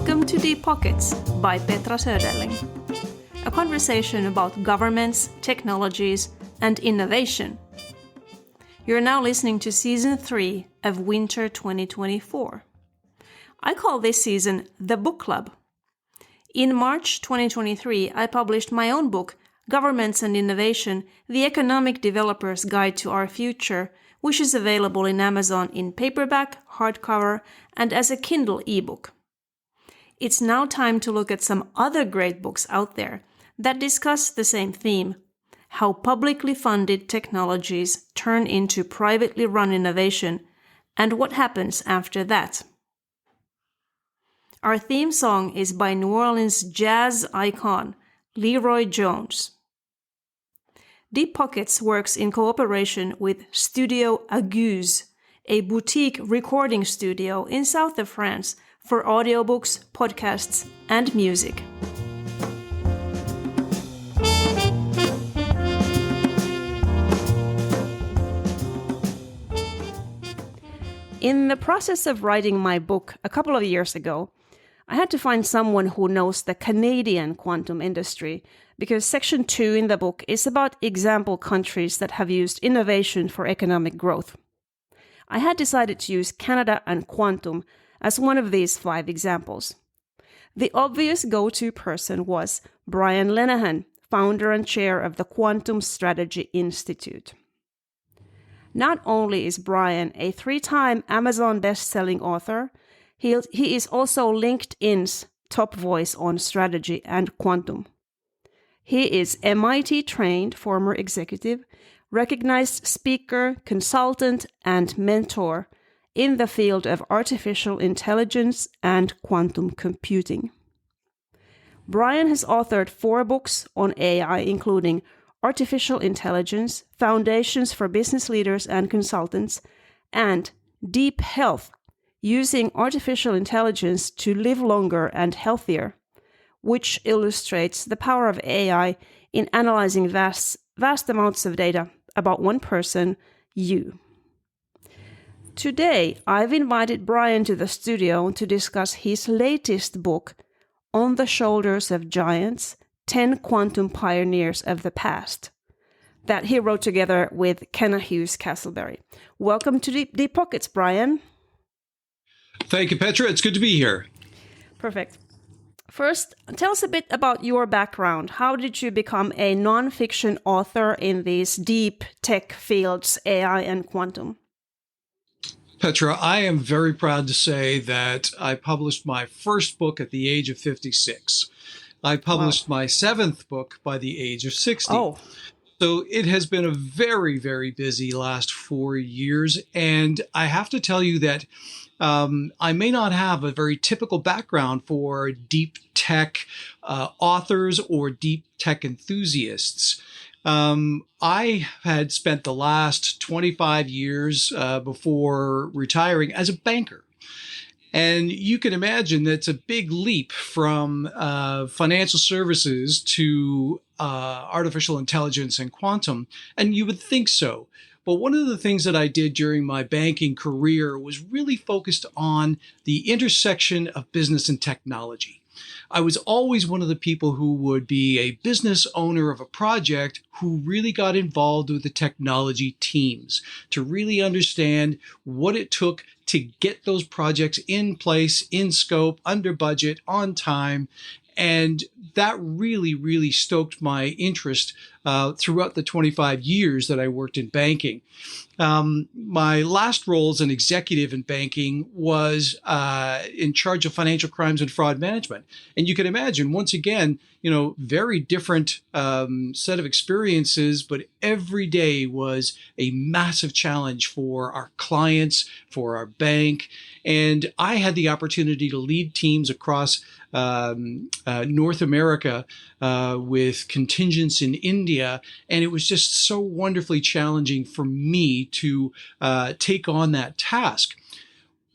Welcome to Deep Pockets by Petra Söderling. A conversation about governments, technologies, and innovation. You're now listening to Season 3 of Winter 2024. I call this season The Book Club. In March 2023, I published my own book, Governments and Innovation, The Economic Developer's Guide to Our Future, which is available in Amazon in paperback, hardcover, and as a Kindle ebook. It's now time to look at some other great books out there that discuss the same theme: how publicly funded technologies turn into privately run innovation, and what happens after that. Our theme song is by New Orleans jazz icon Leroy Jones. Deep Pockets works in cooperation with Studio Aguse, a boutique recording studio in south of France for audiobooks, podcasts, and music. In the process of writing my book a couple of years ago, I had to find someone who knows the Canadian quantum industry, because Section 2 in the book is about example countries that have used innovation for economic growth. I had decided to use Canada and quantum as one of these 5 examples. The obvious go-to person was Brian Lenahan, founder and chair of the Quantum Strategy Institute. Not only is Brian a 3-time Amazon best-selling author, he is also LinkedIn's top voice on strategy and quantum. He is MIT-trained former executive, recognized speaker, consultant, and mentor in the field of artificial intelligence and quantum computing. Brian has authored 4 books on AI, including Artificial Intelligence, Foundations for Business Leaders and Consultants, and Deep Health, Using Artificial Intelligence to Live Longer and Healthier, which illustrates the power of AI in analyzing vast amounts of data about one person, you. Today, I've invited Brian to the studio to discuss his latest book, On the Shoulders of Giants, 10 Quantum Pioneers of the Past, that he wrote together with Kenna Hughes Castleberry. Welcome to Deep Pockets, Brian. Thank you, Petra. It's good to be here. Perfect. First, tell us a bit about your background. How did you become a nonfiction author in these deep tech fields, AI and quantum? Petra, I am very proud to say that I published my first book at the age of 56. I published my 7th book by the age of 60. Oh. So it has been a very, very busy last 4 years. And I have to tell you that I may not have a very typical background for deep tech authors or deep tech enthusiasts. I had spent the last 25 years before retiring as a banker. And you can imagine that's a big leap from financial services to artificial intelligence and quantum. And you would think so. But one of the things that I did during my banking career was really focused on the intersection of business and technology. I was always one of the people who would be a business owner of a project who really got involved with the technology teams to really understand what it took to get those projects in place, in scope, under budget, on time. And that really, really stoked my interest throughout the 25 years that I worked in banking. My last role as an executive in banking was in charge of financial crimes and fraud management. And you can imagine, once again, very different set of experiences, but every day was a massive challenge for our clients, for our bank. And I had the opportunity to lead teams across North America with contingents in India. And it was just so wonderfully challenging for me to take on that task.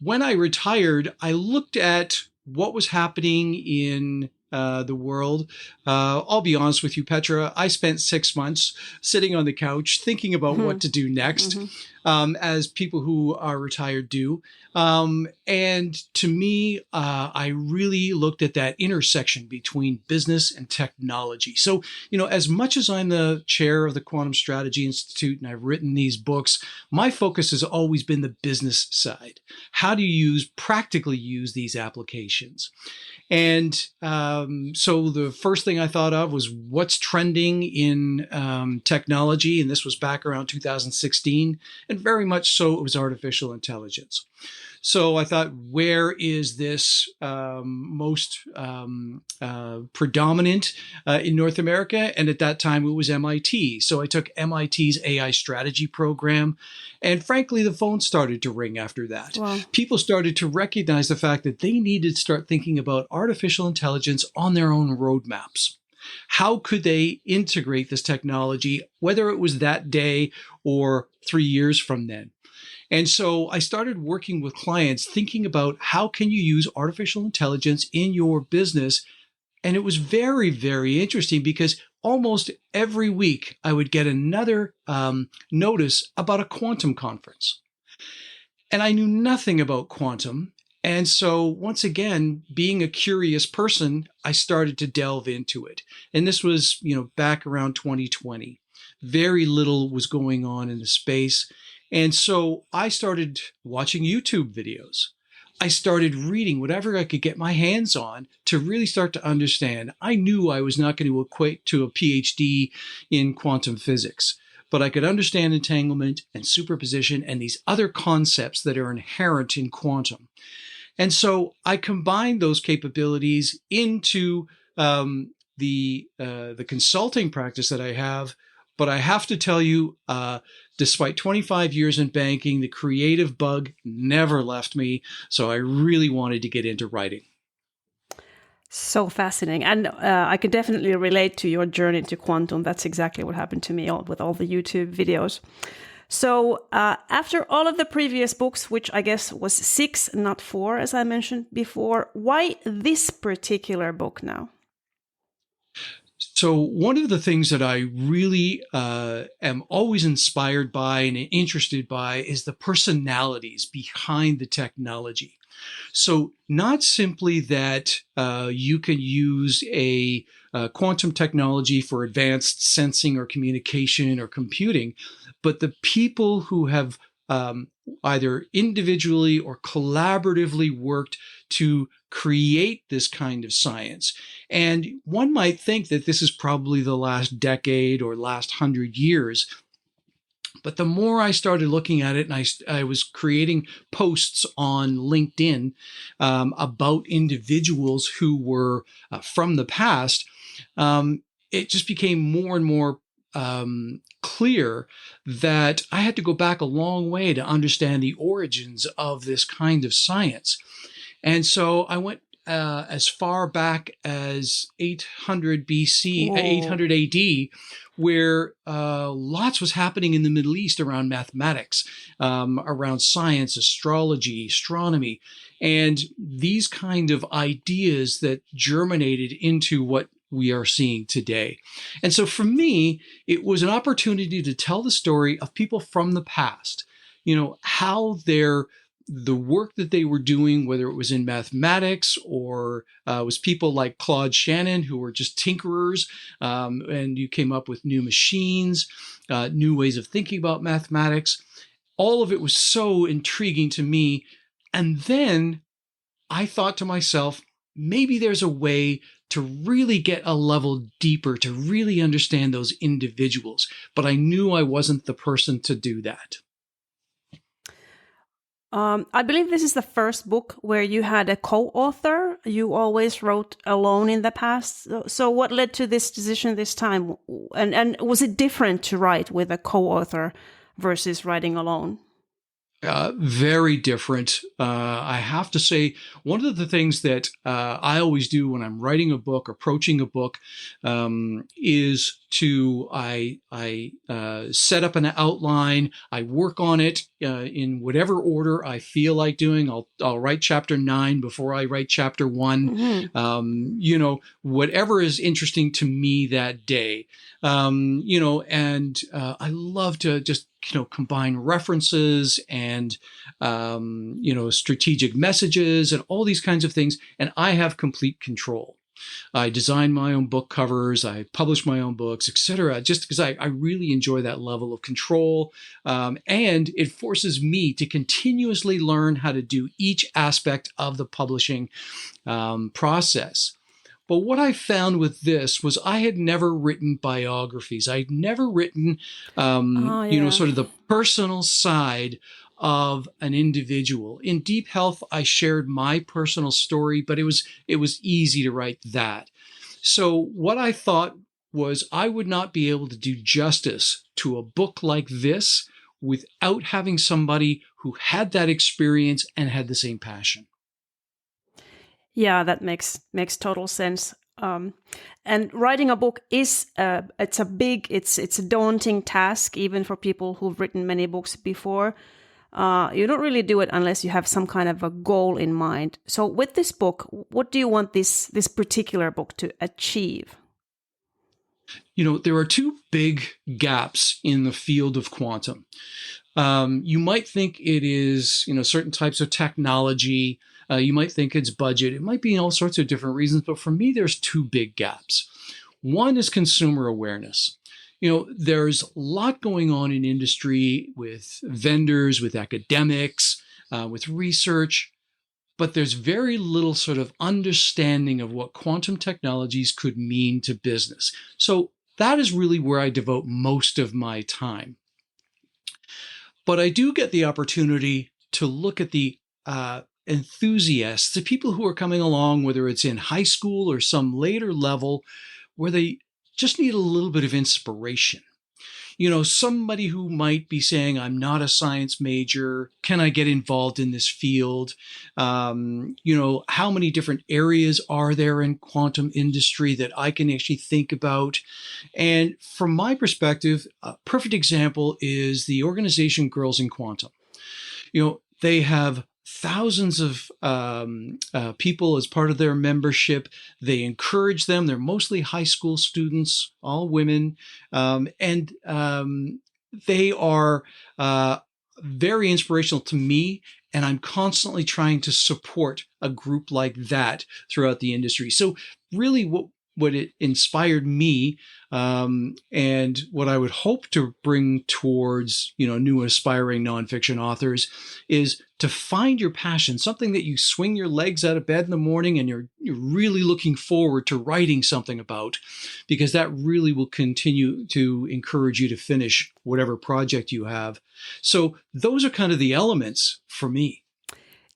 When I retired, I looked at what was happening in the world. I'll be honest with you, Petra. I spent 6 months sitting on the couch thinking about what to do next, as people who are retired do. And to me, I really looked at that intersection between business and technology. So, as much as I'm the chair of the Quantum Strategy Institute and I've written these books, my focus has always been the business side. How do you practically use these applications? And so the first thing I thought of was what's trending in technology. And this was back around 2016. And very much so, it was artificial intelligence. So I thought, where is this most predominant in North America? And at that time, it was MIT. So I took MIT's AI strategy program. And frankly, the phone started to ring after that. Wow. People started to recognize the fact that they needed to start thinking about artificial intelligence on their own roadmaps. How could they integrate this technology, whether it was that day or 3 years from then? And so I started working with clients thinking about how can you use artificial intelligence in your business. And it was very, very interesting because almost every week I would get another notice about a quantum conference. And I knew nothing about quantum. And so once again, being a curious person, I started to delve into it. And this was, back around 2020. Very little was going on in the space. And so I started watching YouTube videos. I started reading whatever I could get my hands on to really start to understand. I knew I was not going to equate to a PhD in quantum physics, but I could understand entanglement and superposition and these other concepts that are inherent in quantum. And so I combined those capabilities into the consulting practice that I have. But I have to tell you, despite 25 years in banking, the creative bug never left me. So I really wanted to get into writing. So fascinating. And I can definitely relate to your journey to quantum. That's exactly what happened to me with all the YouTube videos. So after all of the previous books, which I guess was 6, not 4, as I mentioned before, why this particular book now? So one of the things that I really am always inspired by and interested by is the personalities behind the technology. So not simply that you can use a quantum technology for advanced sensing or communication or computing, but the people who have either individually or collaboratively worked to create this kind of science. And one might think that this is probably the last decade or last 100 years. But the more I started looking at it, and I was creating posts on LinkedIn about individuals who were from the past, it just became more and more clear that I had to go back a long way to understand the origins of this kind of science. And so I went as far back as 800 BC, 800 AD, where lots was happening in the Middle East around mathematics, around science, astrology, astronomy, and these kind of ideas that germinated into what we are seeing today. And so for me, it was an opportunity to tell the story of people from the past, how the work that they were doing, whether it was in mathematics or was people like Claude Shannon, who were just tinkerers, and you came up with new machines, new ways of thinking about mathematics. All of it was so intriguing to me. And then I thought to myself, maybe there's a way to really get a level deeper, to really understand those individuals. But I knew I wasn't the person to do that. I believe this is the first book where you had a co-author. You always wrote alone in the past. So what led to this decision this time? And was it different to write with a co-author versus writing alone? Very different. I have to say, one of the things that I always do when I'm writing a book, approaching a book, is to I set up an outline. I work on it in whatever order I feel like doing. I'll write chapter 9 before I write chapter 1. Hmm. Whatever is interesting to me that day. And I love to just combine references and strategic messages and all these kinds of things, and I have complete control. I design my own book covers, I publish my own books, etc., just because I really enjoy that level of control. And it forces me to continuously learn how to do each aspect of the publishing process. But what I found with this was I had never written biographies. I'd never written, Oh, yeah. sort of the personal side of an individual. In Deep Health, I shared my personal story, but it was easy to write that. So what I thought was I would not be able to do justice to a book like this without having somebody who had that experience and had the same passion. Yeah, that makes total sense. And writing a book is it's a daunting task, even for people who've written many books before. You don't really do it unless you have some kind of a goal in mind. So with this book, what do you want this particular book to achieve? There are two big gaps in the field of quantum. You might think it is, certain types of technology. You might think it's budget. It might be all sorts of different reasons. But for me, there's two big gaps. One is consumer awareness. There's a lot going on in industry with vendors, with academics, with research, but there's very little sort of understanding of what quantum technologies could mean to business. So that is really where I devote most of my time. But I do get the opportunity to look at the enthusiasts, the people who are coming along, whether it's in high school or some later level, where they just need a little bit of inspiration. Somebody who might be saying, I'm not a science major. Can I get involved in this field? How many different areas are there in quantum industry that I can actually think about? And from my perspective, a perfect example is the organization Girls in Quantum. They have thousands of people as part of their membership. They encourage them. They're mostly high school students, all women, and they are very inspirational to me. And I'm constantly trying to support a group like that throughout the industry. So really what it inspired me, and what I would hope to bring towards, new aspiring nonfiction authors, is to find your passion, something that you swing your legs out of bed in the morning and you're really looking forward to writing something about, because that really will continue to encourage you to finish whatever project you have. So those are kind of the elements for me.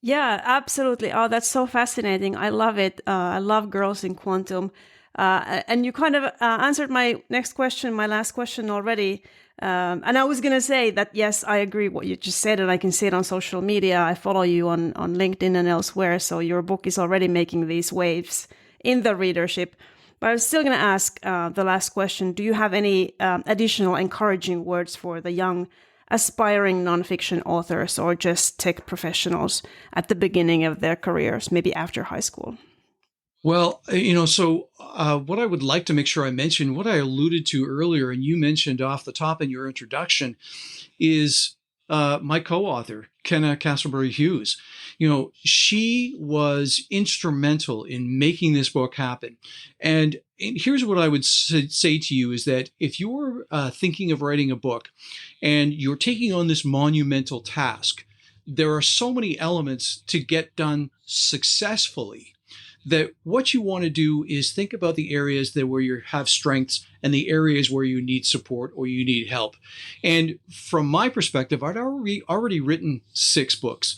Yeah, absolutely. Oh, that's so fascinating. I love it. I love Girls in Quantum. And you kind of answered my next question, my last question already. And I was going to say that, yes, I agree what you just said, and I can see it on social media. I follow you on LinkedIn and elsewhere. So your book is already making these waves in the readership. But I was still going to ask the last question. Do you have any additional encouraging words for the young aspiring nonfiction authors or just tech professionals at the beginning of their careers, maybe after high school? Well, what I would like to make sure I mention, what I alluded to earlier, and you mentioned off the top in your introduction, is my co-author, Kenna Castleberry Hughes. She was instrumental in making this book happen. And here's what I would say to you is that if you're thinking of writing a book and you're taking on this monumental task, there are so many elements to get done successfully that what you want to do is think about the areas where you have strengths and the areas where you need support or you need help. And from my perspective, I'd already written 6 books.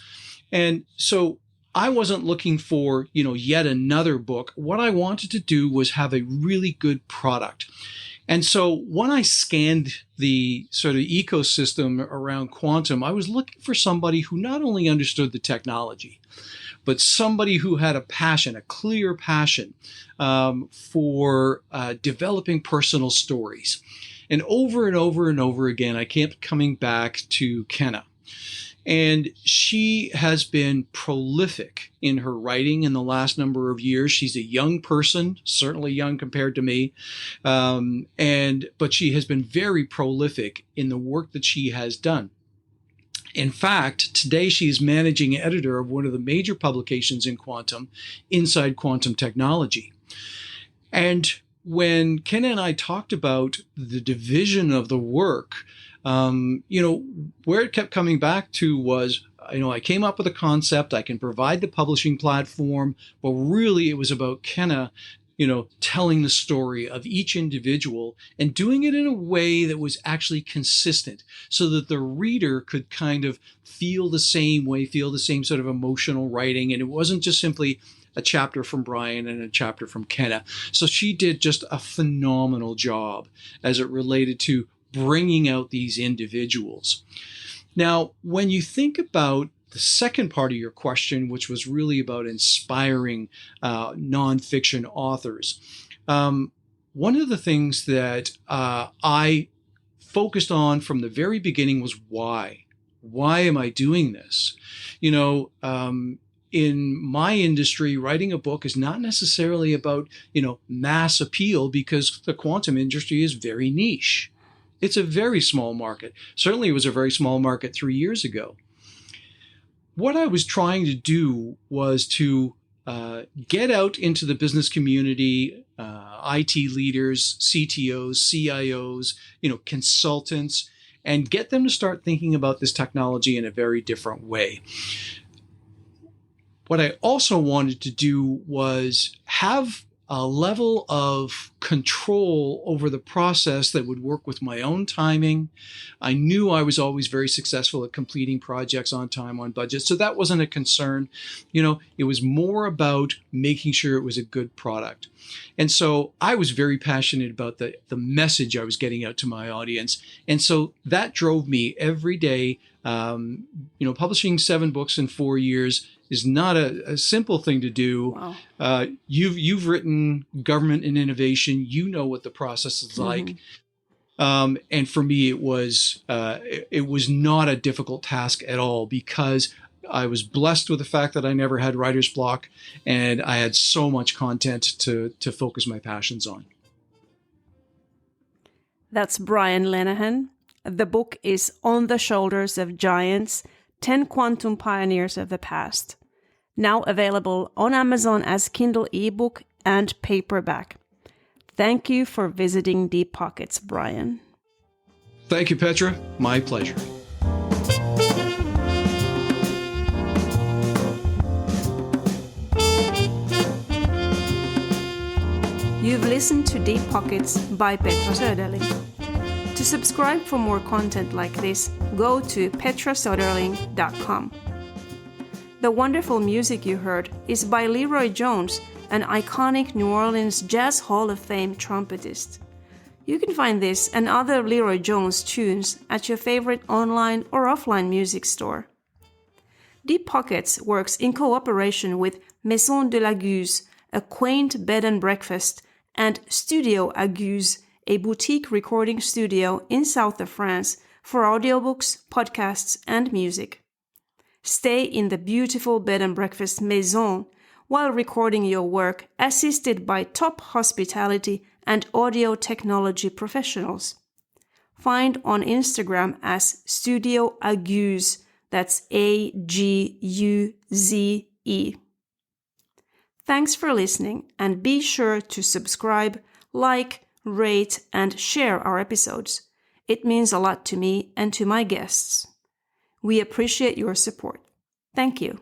And so I wasn't looking for, yet another book. What I wanted to do was have a really good product. And so when I scanned the sort of ecosystem around quantum, I was looking for somebody who not only understood the technology, but somebody who had a passion, a clear passion for developing personal stories. And over and over and over again, I kept coming back to Kenna. And she has been prolific in her writing in the last number of years. She's a young person, certainly young compared to me. But she has been very prolific in the work that she has done. In fact, today she is managing editor of one of the major publications in quantum, Inside Quantum Technology. And when Ken and I talked about the division of the work, where it kept coming back to was, I came up with a concept, I can provide the publishing platform, but really it was about Kenna, telling the story of each individual and doing it in a way that was actually consistent so that the reader could kind of feel the same way, feel the same sort of emotional writing. And it wasn't just simply a chapter from Brian and a chapter from Kenna. So she did just a phenomenal job as it related to bringing out these individuals. Now, when you think about the second part of your question, which was really about inspiring nonfiction authors, one of the things that I focused on from the very beginning was why. Why am I doing this? In my industry, writing a book is not necessarily about, mass appeal, because the quantum industry is very niche. It's a very small market. Certainly it was a very small market 3 years ago. What I was trying to do was to get out into the business community, IT leaders, CTOs, CIOs, consultants, and get them to start thinking about this technology in a very different way. What I also wanted to do was have a level of control over the process that would work with my own timing. I knew I was always very successful at completing projects on time, on budget, so that wasn't a concern. It was more about making sure it was a good product. And so I was very passionate about the message I was getting out to my audience. And so that drove me every day. Publishing 7 books in 4 years is not a simple thing to do. Wow. You've written Government and Innovation. You know what the process is like. And for me, it was not a difficult task at all, because I was blessed with the fact that I never had writer's block, and I had so much content to focus my passions on. That's Brian Lenahan. The book is On the Shoulders of Giants, 10 Quantum Pioneers of the Past. Now available on Amazon as Kindle ebook and paperback. Thank you for visiting Deep Pockets, Brian. Thank you, Petra. My pleasure. You've listened to Deep Pockets by Petra Söderling. To subscribe for more content like this, go to petrasöderling.com. The wonderful music you heard is by Leroy Jones, an iconic New Orleans Jazz Hall of Fame trumpetist. You can find this and other Leroy Jones tunes at your favorite online or offline music store. Deep Pockets works in cooperation with Maison de la Guse, a quaint bed and breakfast, and Studio Aguse, a boutique recording studio in south of France for audiobooks, podcasts, and music. Stay in the beautiful bed and breakfast Maison while recording your work, assisted by top hospitality and audio technology professionals. Find on Instagram as Studio Aguse, that's Aguze. Thanks for listening, and be sure to subscribe, like, rate, and share our episodes. It means a lot to me and to my guests. We appreciate your support. Thank you.